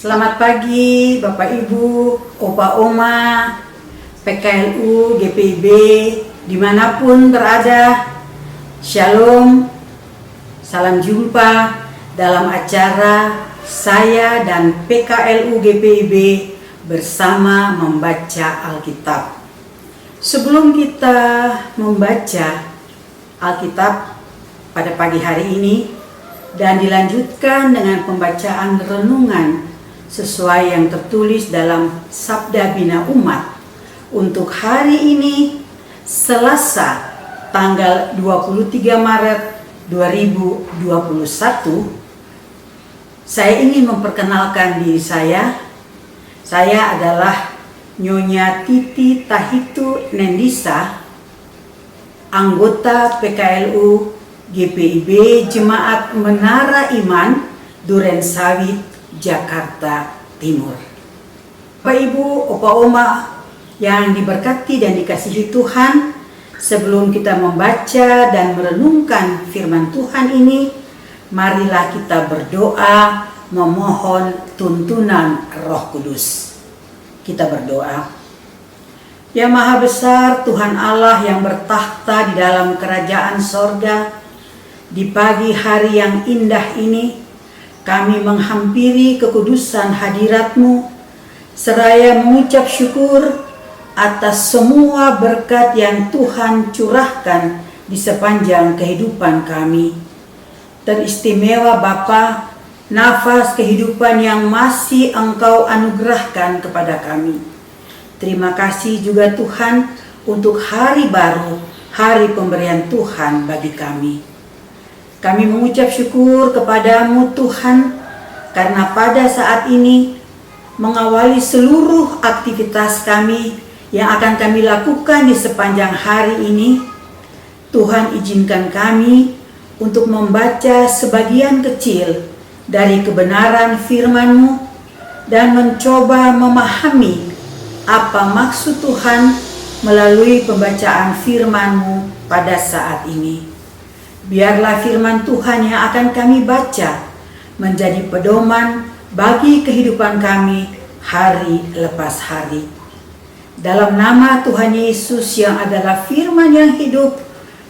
Selamat pagi Bapak Ibu, Opa Oma, PKLU, GPIB, dimanapun berada. Shalom, salam jumpa dalam acara saya dan PKLU GPIB bersama membaca Alkitab. Sebelum kita membaca Alkitab pada pagi hari ini dan dilanjutkan dengan pembacaan renungan sesuai yang tertulis dalam Sabda Bina Umat untuk hari ini Selasa tanggal 23 Maret 2021. Saya ingin memperkenalkan diri saya. Saya adalah Nyonya Titi Tahitu Nendisa, anggota PKLU GPIB Jemaat Menara Iman Durensawit, Jakarta Timur. Bapak Ibu, Opa Oma yang diberkati dan dikasihi Tuhan, sebelum kita membaca dan merenungkan firman Tuhan ini, marilah kita berdoa memohon tuntunan Roh Kudus. Kita berdoa. Ya Maha Besar Tuhan Allah yang bertakhta di dalam kerajaan sorga, di pagi hari yang indah ini kami menghampiri kekudusan hadirat-Mu seraya mengucap syukur atas semua berkat yang Tuhan curahkan di sepanjang kehidupan kami. Teristimewa Bapa, nafas kehidupan yang masih Engkau anugerahkan kepada kami. Terima kasih juga Tuhan untuk hari baru, hari pemberian Tuhan bagi kami. Kami mengucap syukur kepadamu Tuhan, karena pada saat ini mengawali seluruh aktivitas kami yang akan kami lakukan di sepanjang hari ini, Tuhan izinkan kami untuk membaca sebagian kecil dari kebenaran firman-Mu dan mencoba memahami apa maksud Tuhan melalui pembacaan firman-Mu pada saat ini. Biarlah firman Tuhan yang akan kami baca menjadi pedoman bagi kehidupan kami hari lepas hari. Dalam nama Tuhan Yesus yang adalah firman yang hidup,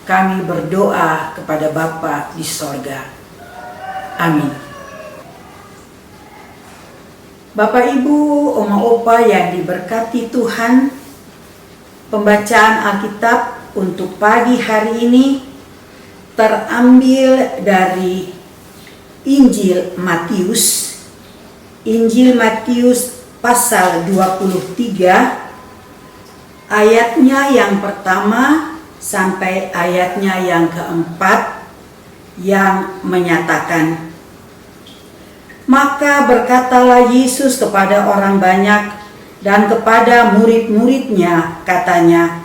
kami berdoa kepada Bapa di sorga. Amin. Bapak Ibu, Oma Opa yang diberkati Tuhan, pembacaan Alkitab untuk pagi hari ini terambil dari Injil Matius. Injil Matius pasal 23 ayatnya yang pertama sampai ayatnya yang keempat yang menyatakan, maka berkatalah Yesus kepada orang banyak dan kepada murid-muridnya, katanya,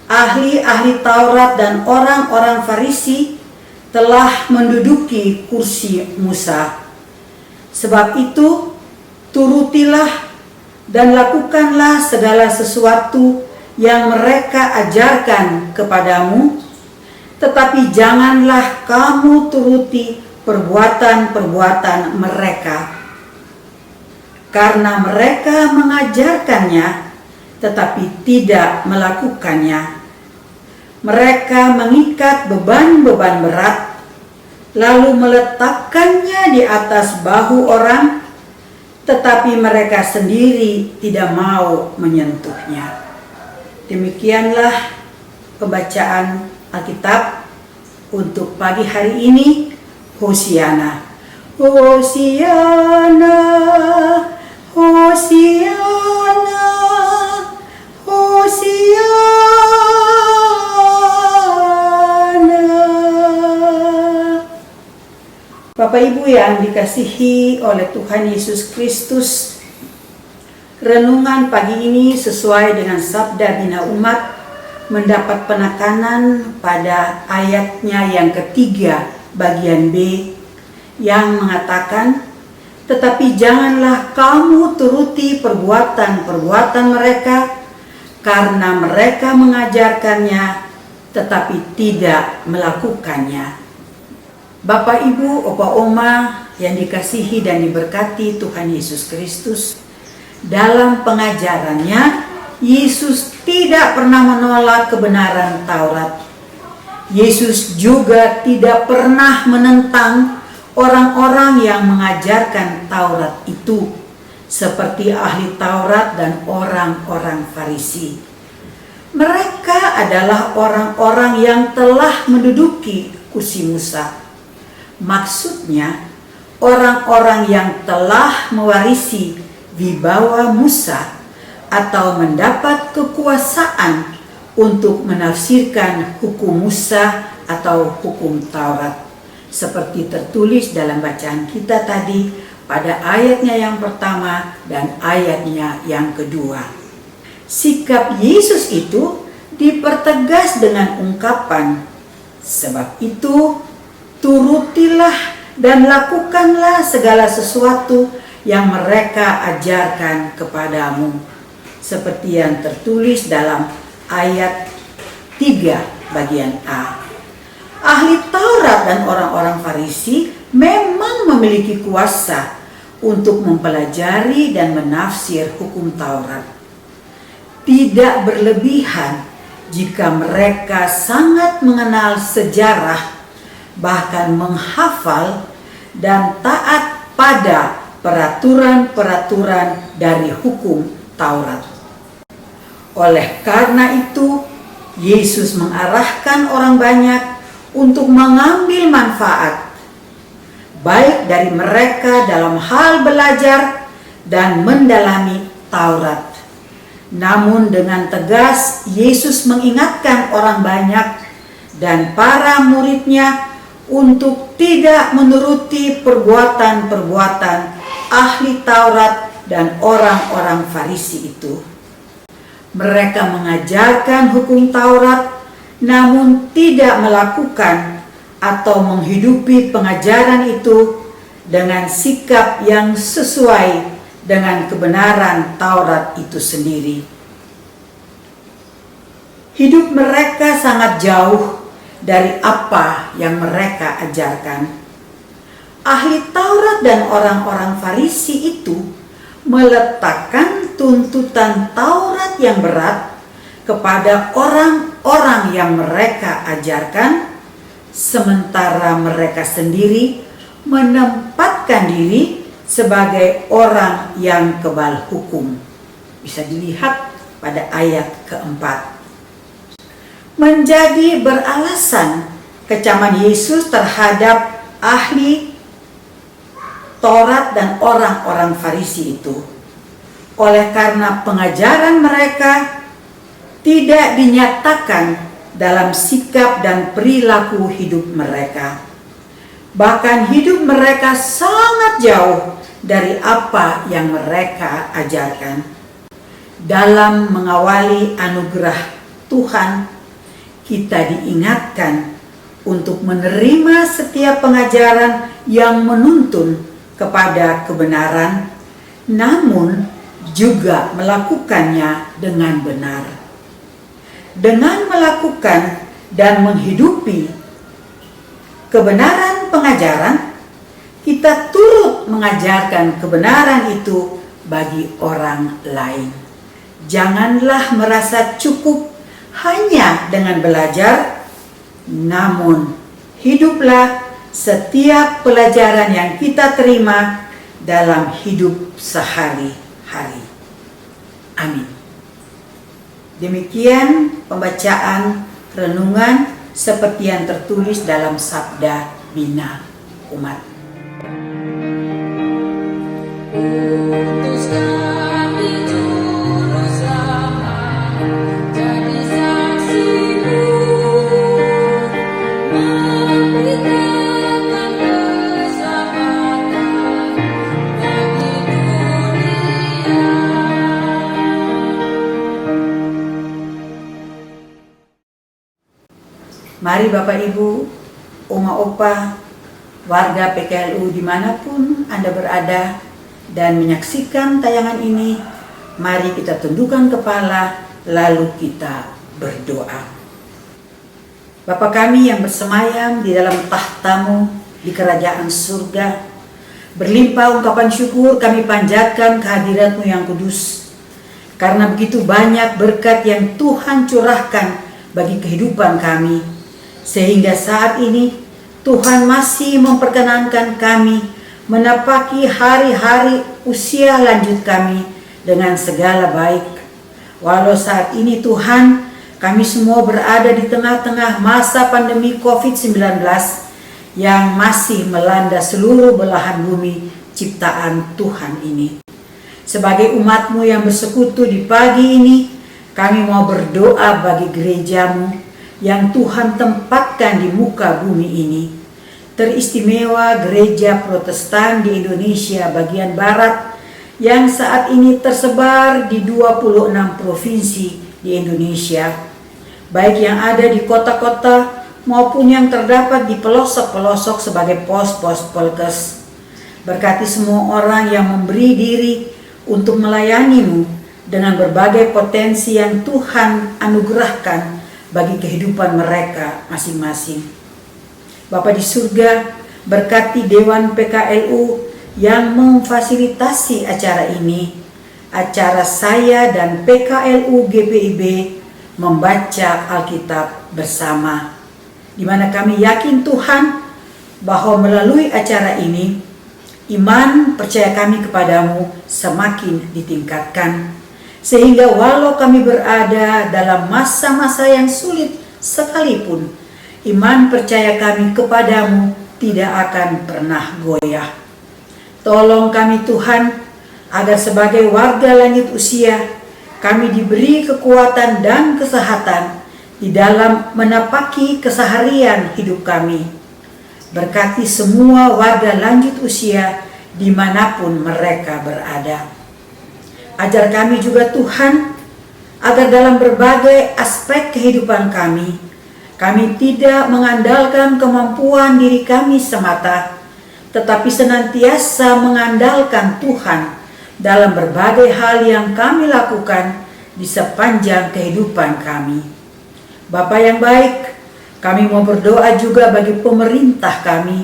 ahli-ahli Taurat dan orang-orang Farisi telah menduduki kursi Musa. Sebab itu, turutilah dan lakukanlah segala sesuatu yang mereka ajarkan kepadamu, tetapi janganlah kamu turuti perbuatan-perbuatan mereka, karena mereka mengajarkannya tetapi tidak melakukannya. Mereka mengikat beban-beban berat, lalu meletakkannya di atas bahu orang, tetapi mereka sendiri tidak mau menyentuhnya. Demikianlah pembacaan Alkitab untuk pagi hari ini. Hosiana, Hosiana, Hosiana, Hosiana. Bapak Ibu yang dikasihi oleh Tuhan Yesus Kristus, renungan pagi ini sesuai dengan Sabda Bina Umat mendapat penekanan pada ayatnya yang ketiga bagian B yang mengatakan, tetapi janganlah kamu turuti perbuatan-perbuatan mereka, karena mereka mengajarkannya tetapi tidak melakukannya. Bapak, Ibu, Opa, Oma yang dikasihi dan diberkati Tuhan Yesus Kristus, dalam pengajarannya, Yesus tidak pernah menolak kebenaran Taurat. Yesus juga tidak pernah menentang orang-orang yang mengajarkan Taurat itu, seperti ahli Taurat dan orang-orang Farisi. Mereka adalah orang-orang yang telah menduduki kursi Musa. Maksudnya, orang-orang yang telah mewarisi wibawa Musa atau mendapat kekuasaan untuk menafsirkan hukum Musa atau hukum Taurat, seperti tertulis dalam bacaan kita tadi pada ayatnya yang pertama dan ayatnya yang kedua. Sikap Yesus itu dipertegas dengan ungkapan, "Sebab itu turutilah dan lakukanlah segala sesuatu yang mereka ajarkan kepadamu," seperti yang tertulis dalam ayat 3 bagian A. Ahli Taurat dan orang-orang Farisi memang memiliki kuasa untuk mempelajari dan menafsir hukum Taurat. Tidak berlebihan jika mereka sangat mengenal sejarah, bahkan menghafal dan taat pada peraturan-peraturan dari hukum Taurat. Oleh karena itu, Yesus mengarahkan orang banyak untuk mengambil manfaat, baik dari mereka dalam hal belajar dan mendalami Taurat. Namun dengan tegas, Yesus mengingatkan orang banyak dan para muridnya untuk tidak menuruti perbuatan-perbuatan ahli Taurat dan orang-orang Farisi itu. Mereka mengajarkan hukum Taurat, namun tidak melakukan atau menghidupi pengajaran itu dengan sikap yang sesuai dengan kebenaran Taurat itu sendiri. Hidup mereka sangat jauh dari apa yang mereka ajarkan. Ahli Taurat dan orang-orang Farisi itu meletakkan tuntutan Taurat yang berat kepada orang-orang yang mereka ajarkan, sementara mereka sendiri menempatkan diri sebagai orang yang kebal hukum. Bisa dilihat pada ayat keempat. Menjadi beralasan kecaman Yesus terhadap ahli Taurat dan orang-orang Farisi itu. Oleh karena pengajaran mereka tidak dinyatakan dalam sikap dan perilaku hidup mereka. Bahkan hidup mereka sangat jauh dari apa yang mereka ajarkan. Dalam mengawali anugerah Tuhan, kita diingatkan untuk menerima setiap pengajaran yang menuntun kepada kebenaran, namun juga melakukannya dengan benar. Dengan melakukan dan menghidupi kebenaran pengajaran, kita turut mengajarkan kebenaran itu bagi orang lain. Janganlah merasa cukup hanya dengan belajar, namun hiduplah setiap pelajaran yang kita terima dalam hidup sehari-hari. Amin. Demikian pembacaan renungan seperti yang tertulis dalam Sabda Bina Umat. Mari Bapak Ibu, Oma Opa, warga PKLU dimanapun Anda berada dan menyaksikan tayangan ini, mari kita tundukkan kepala lalu kita berdoa. Bapa kami yang bersemayam di dalam tahta-Mu, di kerajaan surga. Berlimpah ungkapan syukur kami panjatkan kehadirat-Mu yang kudus, karena begitu banyak berkat yang Tuhan curahkan bagi kehidupan kami, sehingga saat ini Tuhan masih memperkenankan kami menapaki hari-hari usia lanjut kami dengan segala baik. Walau saat ini Tuhan, kami semua berada di tengah-tengah masa pandemi COVID-19 yang masih melanda seluruh belahan bumi ciptaan Tuhan ini. Sebagai umat-Mu yang bersekutu di pagi ini, kami mau berdoa bagi gereja-Mu yang Tuhan tempatkan di muka bumi ini. Teristimewa gereja Protestan di Indonesia bagian Barat yang saat ini tersebar di 26 provinsi di Indonesia, baik yang ada di kota-kota maupun yang terdapat di pelosok-pelosok sebagai pos-pos Polkes. Berkati semua orang yang memberi diri untuk melayani-Mu dengan berbagai potensi yang Tuhan anugerahkan bagi kehidupan mereka masing-masing. Bapa di surga, berkati Dewan PKLU yang memfasilitasi acara ini, acara saya dan PKLU GPIB membaca Alkitab bersama, di mana kami yakin Tuhan bahwa melalui acara ini, iman percaya kami kepadamu semakin ditingkatkan, sehingga walau kami berada dalam masa-masa yang sulit sekalipun, iman percaya kami kepadamu tidak akan pernah goyah. Tolong kami Tuhan, agar sebagai warga lanjut usia, kami diberi kekuatan dan kesehatan di dalam menapaki keseharian hidup kami. Berkati semua warga lanjut usia dimanapun mereka berada. Ajar kami juga Tuhan, agar dalam berbagai aspek kehidupan kami tidak mengandalkan kemampuan diri kami semata, tetapi senantiasa mengandalkan Tuhan dalam berbagai hal yang kami lakukan di sepanjang kehidupan kami. Bapa yang baik, kami mau berdoa juga bagi pemerintah kami,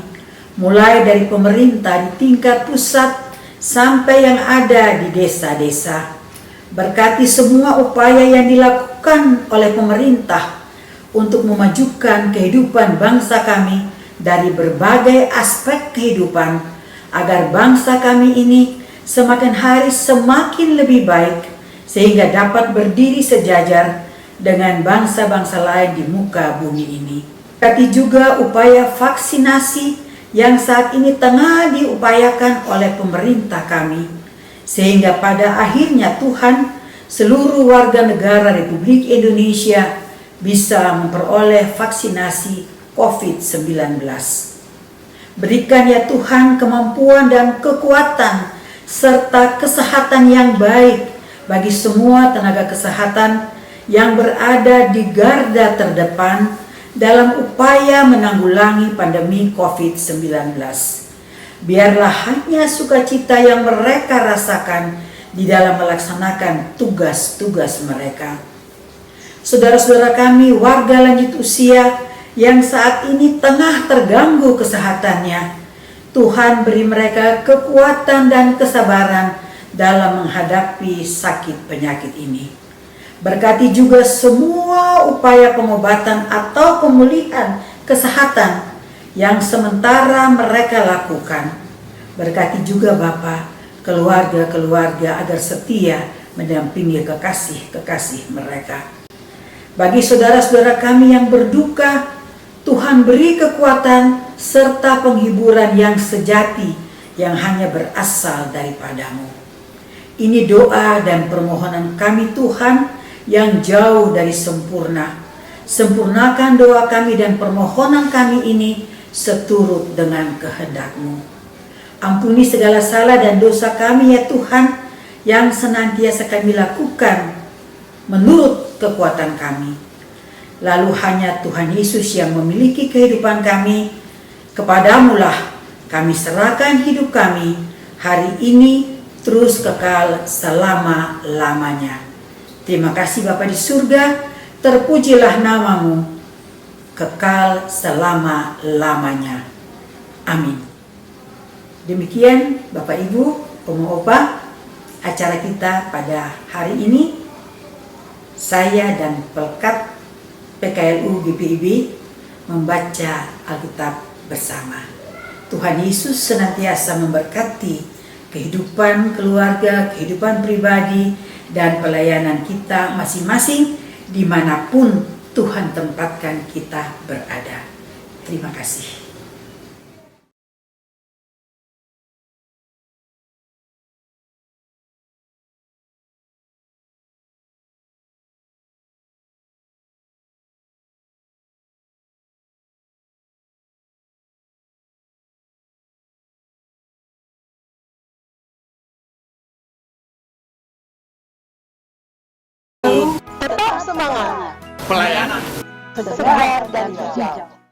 mulai dari pemerintah di tingkat pusat sampai yang ada di desa-desa. Berkati semua upaya yang dilakukan oleh pemerintah untuk memajukan kehidupan bangsa kami dari berbagai aspek kehidupan, agar bangsa kami ini semakin hari semakin lebih baik, sehingga dapat berdiri sejajar dengan bangsa-bangsa lain di muka bumi ini. Berkati juga upaya vaksinasi yang saat ini tengah diupayakan oleh pemerintah kami, sehingga pada akhirnya Tuhan, seluruh warga negara Republik Indonesia bisa memperoleh vaksinasi COVID-19. Berikan ya Tuhan kemampuan dan kekuatan serta kesehatan yang baik bagi semua tenaga kesehatan yang berada di garda terdepan dalam upaya menanggulangi pandemi COVID-19. Biarlah hanya sukacita yang mereka rasakan di dalam melaksanakan tugas-tugas mereka. Saudara-saudara kami warga lanjut usia yang saat ini tengah terganggu kesehatannya, Tuhan beri mereka kekuatan dan kesabaran dalam menghadapi sakit penyakit ini. Berkati juga semua upaya pengobatan atau pemulihan kesehatan yang sementara mereka lakukan. Berkati juga Bapa keluarga-keluarga agar setia mendampingi kekasih-kekasih mereka. Bagi saudara-saudara kami yang berduka, Tuhan beri kekuatan serta penghiburan yang sejati yang hanya berasal daripadamu. Ini doa dan permohonan kami Tuhan yang jauh dari sempurna. Sempurnakan doa kami dan permohonan kami ini seturut dengan kehendak-Mu. Ampuni segala salah dan dosa kami ya Tuhan, yang senantiasa kami lakukan menurut kekuatan kami. Lalu hanya Tuhan Yesus yang memiliki kehidupan kami. Kepadamu-lah kami serahkan hidup kami hari ini terus kekal selama-lamanya. Terima kasih Bapa di surga, terpujilah nama-Mu kekal selama-lamanya. Amin. Demikian Bapak Ibu, Oma Opa, acara kita pada hari ini. Saya dan Pelkat PKLU GPIB membaca Alkitab bersama. Tuhan Yesus senantiasa memberkati kehidupan keluarga, kehidupan pribadi, dan pelayanan kita masing-masing dimanapun Tuhan tempatkan kita berada. Terima kasih. Tetap semangat, Pelayanan segar dan hijau.